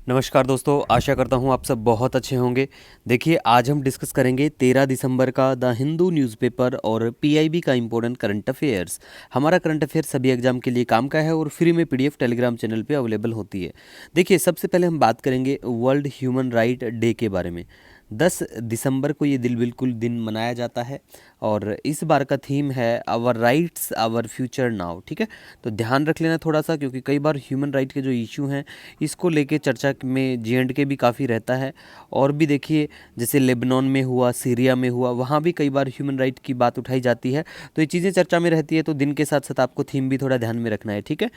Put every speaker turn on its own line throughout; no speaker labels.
नमस्कार दोस्तों, आशा करता हूँ आप सब बहुत अच्छे होंगे। देखिए, आज हम डिस्कस करेंगे 13 दिसंबर का द हिंदू न्यूज़पेपर और पीआईबी का इम्पोर्टेंट करंट अफेयर्स। हमारा करंट अफेयर सभी एग्जाम के लिए काम का है और फ्री में पीडीएफ टेलीग्राम चैनल पे अवेलेबल होती है। देखिए, सबसे पहले हम बात करेंगे वर्ल्ड ह्यूमन राइट डे के बारे में। 10 दिसंबर को ये बिल्कुल दिन मनाया जाता है और इस बार का थीम है our rights our future now. ठीक है, तो ध्यान रख लेना थोड़ा सा, क्योंकि कई बार ह्यूमन राइट के जो इशू हैं इसको लेके चर्चा में जे.एंड.के भी काफ़ी रहता है। और भी देखिए, जैसे लेबनान में हुआ, सीरिया में हुआ, वहाँ भी कई बार ह्यूमन राइट की बात उठाई जाती है। तो ये चीज़ें चर्चा में रहती है, तो दिन के साथ साथ आपको थीम भी थोड़ा ध्यान में रखना है। ठीक है,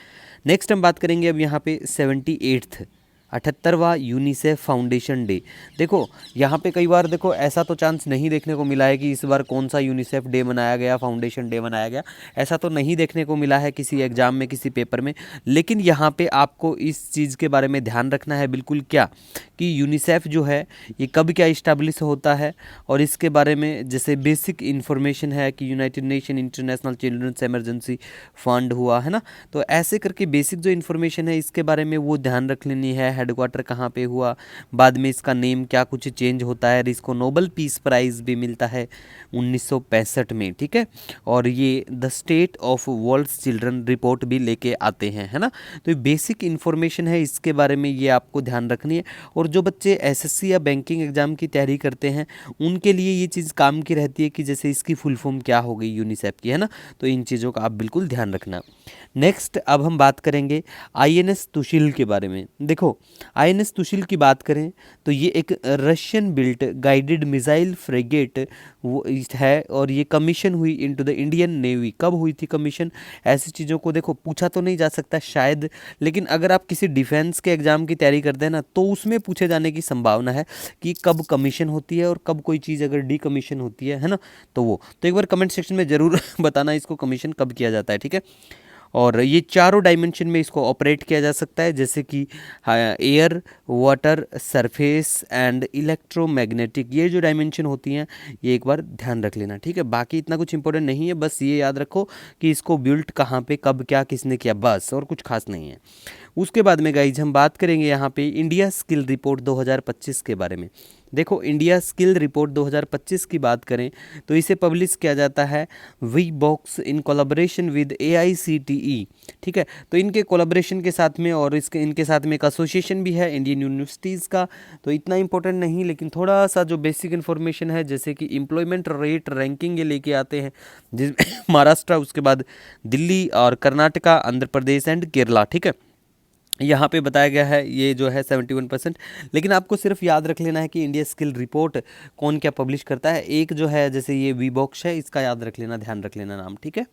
नेक्स्ट हम बात करेंगे अब यहाँ पे 78वां 78वां यूनिसेफ फाउंडेशन डे। देखो, यहाँ पे कई बार देखो ऐसा तो चांस नहीं देखने को मिला है कि इस बार कौन सा यूनिसेफ डे मनाया गया, फाउंडेशन डे मनाया गया, ऐसा तो नहीं देखने को मिला है किसी एग्जाम में, किसी पेपर में। लेकिन यहाँ पे आपको इस चीज़ के बारे में ध्यान रखना है बिल्कुल, क्या कि यूनिसेफ जो है ये कब क्या इस्टेब्लिश होता है, और इसके बारे में जैसे बेसिक इन्फॉर्मेशन है कि United Nation International Children's Emergency Fund हुआ है ना। तो ऐसे करके बेसिक जो इन्फॉर्मेशन है इसके बारे में वो ध्यान रख लेनी है। हेडक्वार्टर कहाँ पे हुआ, बाद में इसका नेम क्या कुछ चेंज होता है, और इसको नोबेल पीस प्राइज़ भी मिलता है 1965 में। ठीक है, और ये the state of world's children report भी लेके आते हैं, है ना। तो ये बेसिक इन्फॉर्मेशन है, इसके बारे में ये आपको ध्यान रखनी है। और जो बच्चे एसएससी या बैंकिंग एग्जाम की तैयारी करते हैं उनके लिए ये चीज़ काम की रहती है कि जैसे इसकी फुल फॉर्म क्या हो गई यूनिसेफ की, है ना। तो इन चीज़ों का आप बिल्कुल ध्यान रखना। नेक्स्ट अब हम बात करेंगे आईएनएस तुशिल के बारे में। देखो, आईएनएस तुशिल की बात करें तो ये एक रशियन बिल्ट गाइडेड मिसाइल फ्रेगेट वो है, और ये कमीशन हुई इनटू द इंडियन नेवी। कब हुई थी कमीशन, ऐसी चीज़ों को देखो पूछा तो नहीं जा सकता शायद, लेकिन अगर आप किसी डिफेंस के एग्जाम की तैयारी करते हैं ना, तो उसमें पूछे जाने की संभावना है कि कब कमीशन होती है और कब कोई चीज़ अगर डी कमीशन होती है ना। तो वो तो एक बार कमेंट सेक्शन में ज़रूर बताना इसको कमीशन कब किया जाता है। ठीक है, और ये चारों डायमेंशन में इसको ऑपरेट किया जा सकता है, जैसे कि air, water, surface and electromagnetic. ये जो डायमेंशन होती हैं ये एक बार ध्यान रख लेना। ठीक है, बाकी इतना कुछ इंपॉर्टेंट नहीं है, बस ये याद रखो कि इसको बिल्ट कहाँ पे, कब, क्या, किसने किया, बस, और कुछ खास नहीं है। उसके बाद में गाइज हम बात करेंगे यहाँ पे इंडिया स्किल रिपोर्ट 2025 के बारे में। देखो, इंडिया स्किल रिपोर्ट 2025 की बात करें तो इसे पब्लिश किया जाता है Wheebox in collaboration with AICTE। ठीक है, तो इनके कोलैबोरेशन के साथ में, और इसके इनके साथ में एक एसोसिएशन भी है इंडियन यूनिवर्सिटीज़ का। तो इतना इंपॉर्टेंट नहीं, लेकिन थोड़ा सा जो बेसिक इन्फॉर्मेशन है, जैसे कि एम्प्लॉयमेंट रेट रैंकिंग ये लेके आते हैं, जिस महाराष्ट्र, उसके बाद दिल्ली और कर्नाटका, आंध्र प्रदेश एंड केरला। ठीक है, यहाँ पे बताया गया है ये जो है 71%। लेकिन आपको सिर्फ याद रख लेना है कि इंडिया स्किल रिपोर्ट कौन क्या पब्लिश करता है। एक जो है जैसे ये वी बॉक्स है, इसका याद रख लेना, ध्यान रख लेना नाम। ठीक है,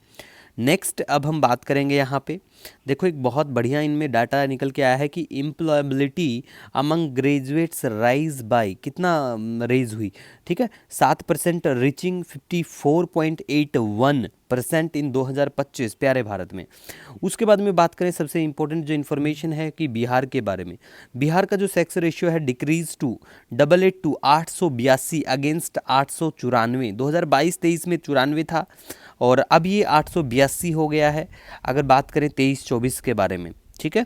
नेक्स्ट अब हम बात करेंगे यहाँ पे। देखो, एक बहुत बढ़िया इनमें डाटा निकल के आया है कि employability among graduates rise by कितना रेज हुई। ठीक है, 7%, रीचिंग 54.81% इन 2025 प्यारे भारत में। उसके बाद में बात करें, सबसे इंपॉर्टेंट जो इन्फॉर्मेशन है कि बिहार के बारे में। बिहार का जो सेक्स रेशियो है डिक्रीज टू 882 अगेंस्ट 894। 2022-23 में 94 था और अब ये 882 हो गया है, अगर बात करें 23-24 के बारे में। ठीक है,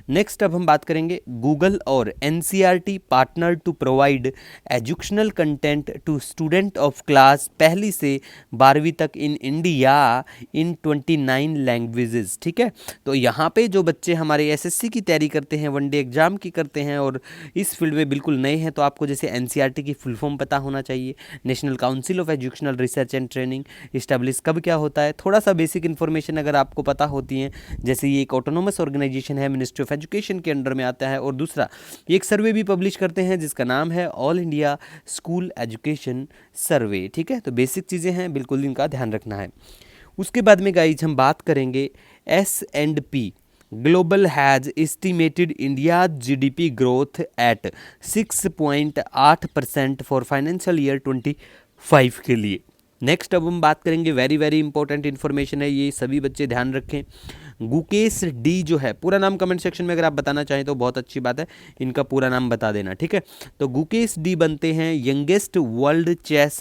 नेक्स्ट अब हम बात करेंगे गूगल और NCERT partner to provide educational content to student of class पहली से 12वीं तक इन इंडिया इन 29 लैंग्वेजेस। ठीक है, तो यहाँ पे जो बच्चे हमारे एसएससी की तैयारी करते हैं, वनडे एग्जाम की करते हैं और इस फील्ड में बिल्कुल नए हैं, तो आपको जैसे एनसीईआरटी की फुल फॉर्म पता होना चाहिए, national council of educational research and training, establish कब क्या होता है, थोड़ा सा बेसिक इन्फॉर्मेशन अगर आपको पता होती है, जैसे ये एक ऑटोनोमस ऑर्गेनाइजेशन है, मिनिस्ट्री ऑफ एजुकेशन के अंडर में आता है। और दूसरा, ये एक सर्वे भी पब्लिश करते हैं जिसका नाम है ऑल इंडिया स्कूल एजुकेशन सर्वे। ठीक है, तो बेसिक चीज़ें हैं, बिल्कुल इनका ध्यान रखना है। उसके बाद में गाइज हम बात करेंगे S&P global has estimated India GDP growth at 6.8% for financial year 25 के लिए। नेक्स्ट अब हम बात करेंगे, वेरी वेरी इंपॉर्टेंट इन्फॉर्मेशन है ये, सभी बच्चे ध्यान रखें। गुकेश डी जो है, पूरा नाम कमेंट सेक्शन में अगर आप बताना चाहें तो बहुत अच्छी बात है, इनका पूरा नाम बता देना, ठीक है। तो गुकेश डी बनते हैं यंगेस्ट वर्ल्ड चेस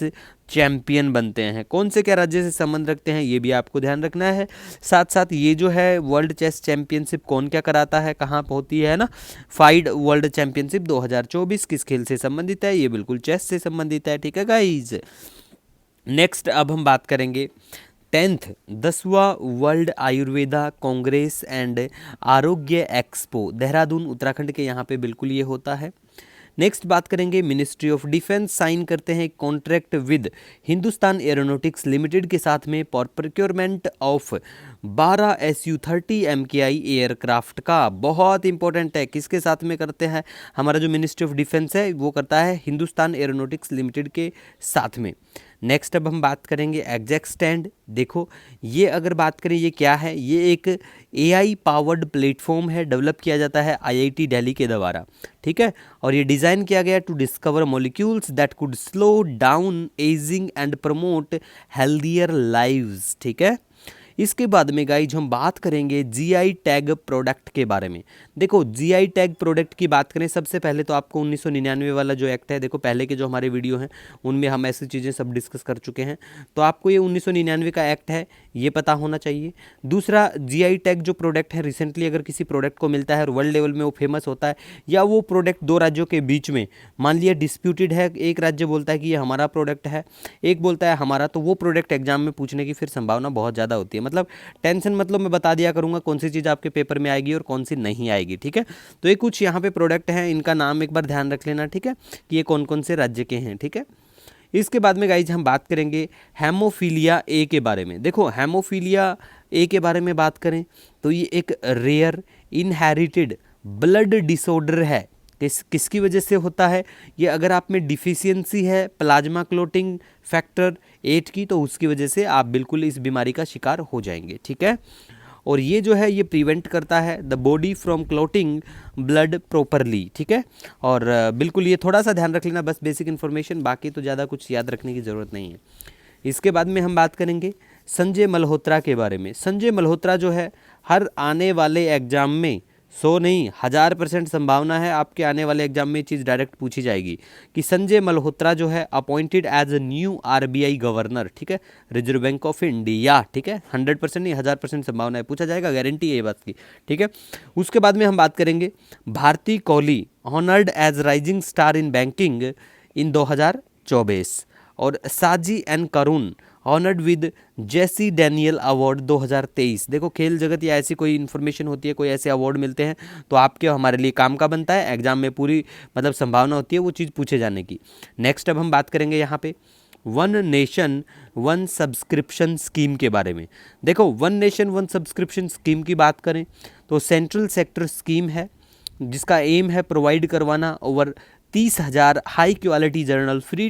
चैंपियन बनते हैं। कौन से क्या राज्य से संबंध रखते हैं ये भी आपको ध्यान रखना है। साथ साथ ये जो है वर्ल्ड चेस चैंपियनशिप कौन क्या कराता है, कहाँ पे होती है ना, फाइड वर्ल्ड चैंपियनशिप 2024 किस खेल से संबंधित है, ये बिल्कुल चेस से संबंधित है, ठीक है गाइज। नेक्स्ट अब हम बात करेंगे 10वां वर्ल्ड आयुर्वेदा कांग्रेस एंड आरोग्य एक्सपो देहरादून उत्तराखंड के यहाँ पे बिल्कुल ये होता है। नेक्स्ट बात करेंगे मिनिस्ट्री ऑफ डिफेंस साइन करते हैं contract with Hindustan aeronautics limited के साथ में for procurement of 12 SU-30 MKI aircraft का। बहुत इंपॉर्टेंट है, किसके साथ में करते हैं, हमारा जो मिनिस्ट्री ऑफ डिफेंस है वो करता है हिंदुस्तान एरोनॉटिक्स लिमिटेड के साथ में। नेक्स्ट अब हम बात करेंगे एग्जैक्ट स्टैंड। देखो ये अगर बात करें ये क्या है, ये एक AI पावर्ड प्लेटफॉर्म है, डेवलप किया जाता है IIT दिल्ली के द्वारा, ठीक है। और ये डिज़ाइन किया गया to discover molecules that could slow down ageing and promote healthier lives, ठीक है। इसके बाद में गाइज हम बात करेंगे GI टैग प्रोडक्ट के बारे में। देखो GI टैग प्रोडक्ट की बात करें, सबसे पहले तो आपको 1999 वाला जो एक्ट है, देखो पहले के जो हमारे वीडियो हैं उनमें हम ऐसी चीज़ें सब डिस्कस कर चुके हैं, तो आपको ये 1999 का एक्ट है ये पता होना चाहिए। दूसरा GI टैग जो प्रोडक्ट है, रिसेंटली अगर किसी प्रोडक्ट को मिलता है और वर्ल्ड लेवल में वो फेमस होता है, या वो प्रोडक्ट दो राज्यों के बीच में मान लिया डिस्प्यूटेड है, एक राज्य बोलता है कि ये हमारा प्रोडक्ट है, एक बोलता है हमारा, तो वो प्रोडक्ट एग्जाम में पूछने की फिर संभावना बहुत ज़्यादा होती है। मतलब टेंशन मतलब मैं बता दिया करूंगा कौन सी चीज़ आपके पेपर में आएगी और कौन सी नहीं आएगी, ठीक है। तो ये कुछ यहाँ पे प्रोडक्ट हैं, इनका नाम एक बार ध्यान रख लेना, ठीक है, कि ये कौन कौन से राज्य के हैं, ठीक है। इसके बाद में गाइज हम बात करेंगे हेमोफीलिया ए के बारे में। देखो हेमोफीलिया ए के बारे में बात करें तो ये एक रेयर इनहेरिटेड ब्लड डिसऑर्डर है। किसकी वजह से होता है ये, अगर आप में डिफिशियंसी है प्लाज्मा क्लोटिंग फैक्टर 8 की, तो उसकी वजह से आप बिल्कुल इस बीमारी का शिकार हो जाएंगे, ठीक है। और ये जो है ये प्रिवेंट करता है the body from clotting blood properly, ठीक है। और बिल्कुल ये थोड़ा सा ध्यान रख लेना, बस बेसिक इन्फॉर्मेशन, बाकी तो ज़्यादा कुछ याद रखने की ज़रूरत नहीं है। इसके बाद में हम बात करेंगे संजय मल्होत्रा के बारे में। संजय मल्होत्रा जो है हर आने वाले एग्जाम में 100 नहीं 1000% संभावना है आपके आने वाले एग्जाम में चीज़ डायरेक्ट पूछी जाएगी कि संजय मल्होत्रा जो है appointed as a new RBI governor, ठीक है, रिजर्व बैंक ऑफ इंडिया, ठीक है। 100% नहीं 1000% संभावना है, पूछा जाएगा, गारंटी है ये बात की, ठीक है। उसके बाद में हम बात करेंगे Bharti Kohli honoured as rising star in banking in 2024, और Saji N Karun honoured with J C Daniel award 2023। देखो खेल जगत या ऐसी कोई इन्फॉर्मेशन होती है, कोई ऐसे अवार्ड मिलते हैं तो आपके हमारे लिए काम का बनता है, एग्जाम में पूरी मतलब संभावना होती है वो चीज़ पूछे जाने की। नेक्स्ट अब हम बात करेंगे यहाँ पे one nation one subscription scheme के बारे में। देखो one nation one subscription scheme की बात करें तो सेंट्रल सेक्टर स्कीम है जिसका एम है प्रोवाइड करवाना over 30,000 high quality journal free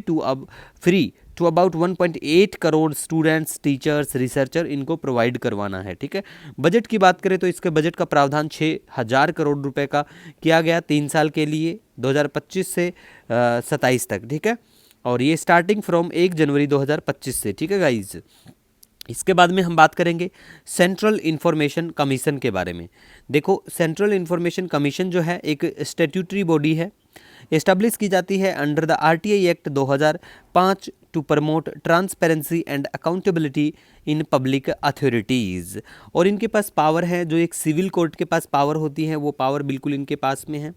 to about 1.8 crore students, teachers, researcher, इनको प्रोवाइड करवाना है, ठीक है। बजट की बात करें तो इसके बजट का प्रावधान 6,000 करोड़ रुपए का किया गया 3 साल के लिए 2025 से 27 तक, ठीक है। और ये स्टार्टिंग फ्रॉम 1 जनवरी 2025 से, ठीक है गाइज। इसके बाद में हम बात करेंगे सेंट्रल इंफॉर्मेशन कमीशन के बारे में। देखो सेंट्रल इंफॉर्मेशन कमीशन जो है एक स्टैट्यूटरी बॉडी है, एस्टेब्लिश की जाती है under the RTI act 2005 to promote transparency and accountability in public authorities. और इनके पास पावर है जो एक सिविल कोर्ट के पास पावर होती है, वो पावर बिल्कुल इनके पास में है।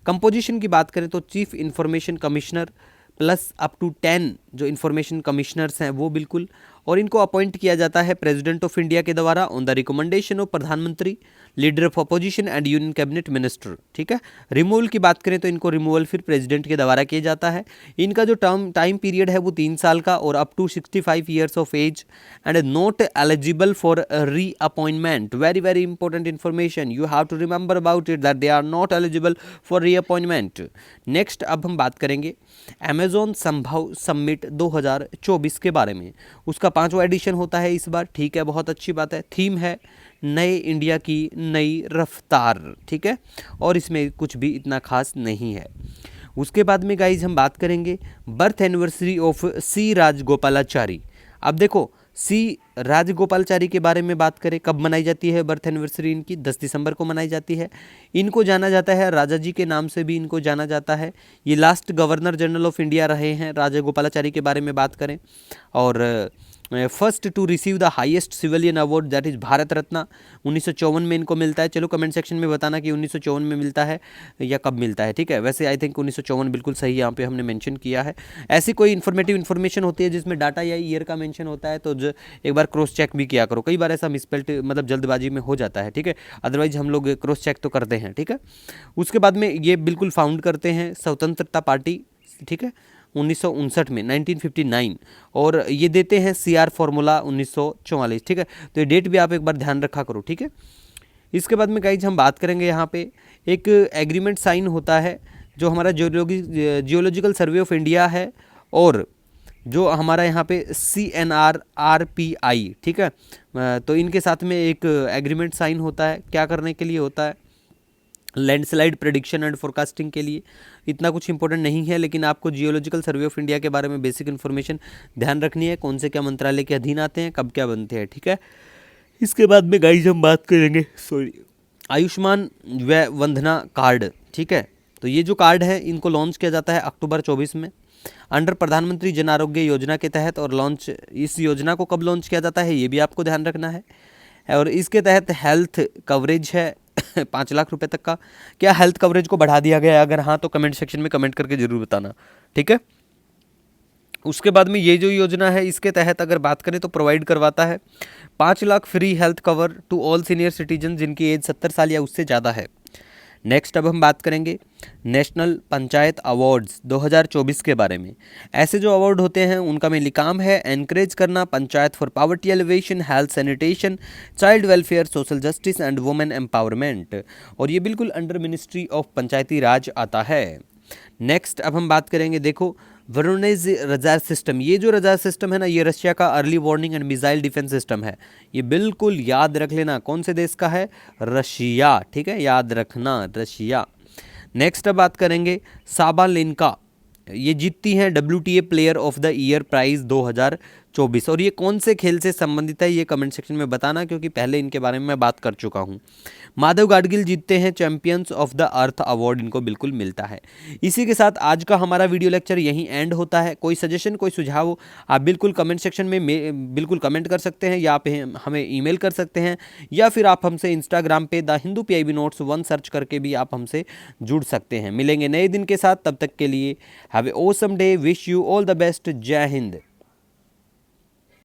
कंपोजिशन की बात करें तो chief information commissioner plus up to 10 जो इन्फॉर्मेशन कमिश्नर्स हैं वो बिल्कुल, और इनको अपॉइंट किया जाता है प्रेसिडेंट ऑफ इंडिया के द्वारा ऑन द रिकमेंडेशन ऑफ प्रधानमंत्री, leader of opposition and union cabinet minister, ठीक है। रिमूवल की बात करें तो इनको रिमूवल फिर प्रेसिडेंट के द्वारा किया जाता है। इनका जो टाइम पीरियड है वो 3 साल का और up to 65 years of age and not eligible for reappointment. Very very important information, you have to remember about it that they are not eligible for reappointment. Next अब हम बात करेंगे Amazon संभव summit 2024 के बारे में। उसका 5वां एडिशन होता है इस बार, ठीक है, बहुत अच्छी बात है। थीम है नए इंडिया की नई रफ्तार, ठीक है, और इसमें कुछ भी इतना खास नहीं है। उसके बाद में गाइज हम बात करेंगे बर्थ एनिवर्सरी ऑफ सी राजगोपालाचारी। अब देखो सी राजगोपालाचारी के बारे में बात करें, कब मनाई जाती है बर्थ एनिवर्सरी इनकी? 10 दिसंबर को मनाई जाती है। इनको जाना जाता है राजा जी के नाम से भी इनको जाना जाता है। ये last governor general of India रहे हैं राजगोपालाचारी के बारे में बात करें। और first to receive the highest civilian award that is Bharat Ratna 1954 में इनको मिलता है। चलो कमेंट सेक्शन में बताना कि 1954 में मिलता है या कब मिलता है, ठीक है। वैसे आई थिंक 1954 बिल्कुल सही यहाँ पे हमने मेंशन किया है। ऐसी कोई इन्फॉर्मेटिव इन्फॉर्मेशन होती है जिसमें डाटा या ईयर का मेंशन होता है तो एक बार क्रॉस चेक भी किया करो। कई बार ऐसा मिसपेल्ट मतलब जल्दबाजी में हो जाता है, ठीक है। अदरवाइज हम लोग क्रॉस चेक तो करते हैं, ठीक है। उसके बाद में ये बिल्कुल फाउंड करते हैं स्वतंत्रता पार्टी, ठीक है, 1959 में 1959। और ये देते हैं सीआर फॉर्मूला 1944, ठीक है। तो ये डेट भी आप एक बार ध्यान रखा करो, ठीक है। इसके बाद में गाइज हम बात करेंगे यहाँ पे एक एग्रीमेंट साइन होता है जो हमारा जियोलॉजिकल सर्वे ऑफ इंडिया है और जो हमारा यहाँ पे CNRRPI, ठीक है। तो इनके साथ में एक एग्रीमेंट साइन होता है, क्या करने के लिए होता है? लैंडस्लाइड प्रेडिक्शन एंड फोरकास्टिंग के लिए। इतना कुछ इंपॉर्टेंट नहीं है, लेकिन आपको जियोलॉजिकल सर्वे ऑफ इंडिया के बारे में बेसिक इन्फॉर्मेशन ध्यान रखनी है, कौन से क्या मंत्रालय के अधीन आते हैं, कब क्या बनते हैं, ठीक है। इसके बाद में गाइज हम बात करेंगे आयुष्मान व्यय वंदना कार्ड, ठीक है। तो ये जो कार्ड है इनको लॉन्च किया जाता है अक्टूबर 24 में अंडर प्रधानमंत्री जन आरोग्य योजना के तहत। और लॉन्च इस योजना को कब लॉन्च किया जाता है ये भी आपको ध्यान रखना है। और इसके तहत हेल्थ कवरेज है 5 लाख रुपए तक का। क्या हेल्थ कवरेज को बढ़ा दिया गया है? अगर हाँ तो कमेंट सेक्शन में कमेंट करके जरूर बताना, ठीक है। उसके बाद में ये जो योजना है इसके तहत अगर बात करें तो प्रोवाइड करवाता है 5 lakh free health cover to all senior citizen जिनकी एज 70 साल या उससे ज़्यादा है। नेक्स्ट अब हम बात करेंगे नेशनल पंचायत अवार्ड्स 2024 के बारे में। ऐसे जो अवार्ड होते हैं उनका मेनली काम है एनकरेज करना panchayat for poverty alleviation, health sanitation, child welfare, social justice and women empowerment. और ये बिल्कुल अंडर मिनिस्ट्री ऑफ पंचायती राज आता है। नेक्स्ट अब हम बात करेंगे, देखो वरुणेज रडार सिस्टम। ये जो रडार सिस्टम है ना, ये रशिया का early warning and missile defence system है। ये बिल्कुल याद रख लेना, कौन से देश का है? रशिया, ठीक है, याद रखना रशिया। नेक्स्ट अब बात करेंगे साबालेंका। ये जीतती हैं WTA player of the year prize 2024। और ये कौन से खेल से संबंधित है ये कमेंट सेक्शन में बताना, क्योंकि पहले इनके बारे में मैं बात कर चुका हूँ। माधव गाडगिल जीतते हैं champions of the earth award, इनको बिल्कुल मिलता है। इसी के साथ आज का हमारा वीडियो लेक्चर यहीं एंड होता है। कोई सजेशन, कोई सुझाव आप बिल्कुल कमेंट सेक्शन में बिल्कुल कमेंट कर सकते हैं, या आप हमें ईमेल कर सकते हैं, या फिर आप हमसे इंस्टाग्राम पे the Hindu PIB notes 1 search करके भी आप हमसे जुड़ सकते हैं। मिलेंगे नए दिन के साथ, तब तक के लिए have a awesome day, wish you all the best, जय हिंद।